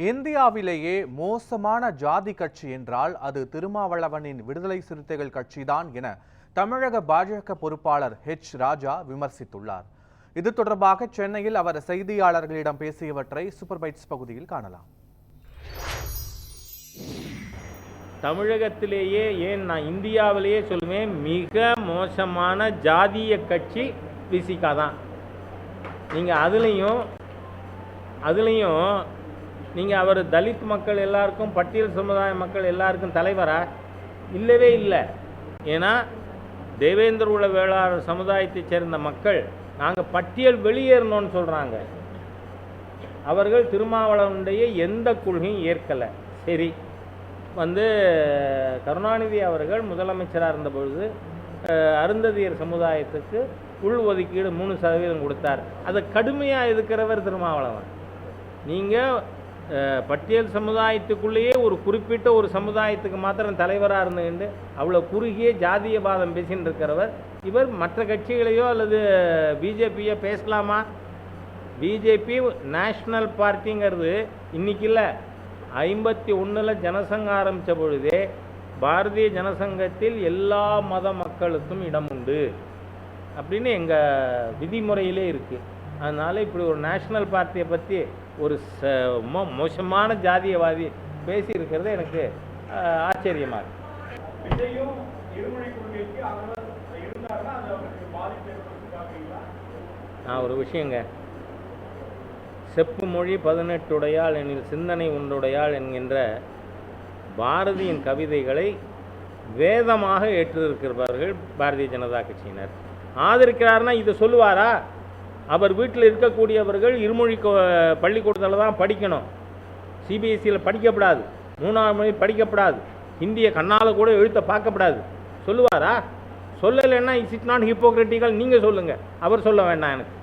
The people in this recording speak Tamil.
இந்தியாவிலேயே மோசமான ஜாதி கட்சி என்றால் அது திருமாவளவனின் விடுதலை சிறுத்தைகள் கட்சிதான் என தமிழக பாஜக பொறுப்பாளர் ராஜா விமர்சித்துள்ளார். இது தொடர்பாக சென்னையில் அவர் செய்தியாளர்களிடம் பேசியவற்றை சூப்பர் பைட்ஸ் பகுதியில் காணலாம். தமிழகத்திலேயே ஏன் நான் இந்தியாவிலேயே சொல்லுவேன், மிக மோசமான ஜாதிய கட்சி விசிகா தான். நீங்கள் அதுலேயும் நீங்கள் அவர் தலித் மக்கள் எல்லாருக்கும், பட்டியல் சமுதாய மக்கள் எல்லாருக்கும் தலைவரா? இல்லவே இல்லை. ஏன்னா தேவேந்திர குல வேளாளர் சமுதாயத்தைச் சேர்ந்த மக்கள் நாங்கள் பட்டியல் வெளியேறணும்னு சொல்கிறாங்க. அவர்கள் திருமாவளவனுடைய எந்த கொள்கையும் ஏற்கலை. சரி, கருணாநிதி அவர்கள் முதலமைச்சராக இருந்தபொழுது அருந்ததியர் சமுதாயத்துக்கு உள் ஒதுக்கீடு 3% கொடுத்தார். அதை கடுமையாக எதிர்க்கிறவர் திருமாவளவன். நீங்கள் பட்டியல் சமுதாயத்துக்குள்ளேயே ஒரு குறிப்பிட்ட ஒரு சமுதாயத்துக்கு மாத்திரம் தலைவராக இருந்துகிட்டு அவ்வளோ குறுகிய ஜாதியவாதம் பேசின்னு இருக்கிறவர் இவர். மற்ற கட்சிகளையோ அல்லது பிஜேபியோ பேசலாமா? பிஜேபி நேஷ்னல் பார்ட்டிங்கிறது இன்றைக்கி இல்லை, 51 ஜனசங்கம் ஆரம்பித்த பொழுதே பாரதிய ஜனசங்கத்தில் எல்லா மத மக்களுக்கும் இடம் உண்டு அப்படின்னு எங்கள் விதிமுறையிலே இருக்குது. அதனால் இப்படி ஒரு நேஷ்னல் பார்ட்டியை பற்றி ஒரு மோசமான ஜாதியவாதி பேசியிருக்கிறது எனக்கு ஆச்சரியமாக இருக்கு. நான் ஒரு விஷயங்க, செப்பு மொழி 18 உடையாள் எனில் சிந்தனை ஒன்றுடையாள் என்கின்ற பாரதியின் கவிதைகளை வேதமாக ஏற்றிருக்கிறவர்கள் பாரதிய ஜனதா கட்சியினர். ஆதரிக்கிறார்னா இதை சொல்லுவாரா? அவர் வீட்டில் இருக்கக்கூடியவர்கள் இருமொழி பள்ளிக்கூடத்தில் தான் படிக்கணும், சிபிஎஸ்சியில் படிக்கப்படாது, 3ஆம் மொழி படிக்கப்படாது, ஹிந்தியை கண்ணால் கூட எழுத்த பார்க்கப்படாது சொல்லுவாரா? சொல்லலைன்னா இட்ஸ் நாட் ஹிப்போக்ரிட்டிக்கல். நீங்கள் சொல்லுங்கள், அவர் சொல்ல வேண்டாம் எனக்கு.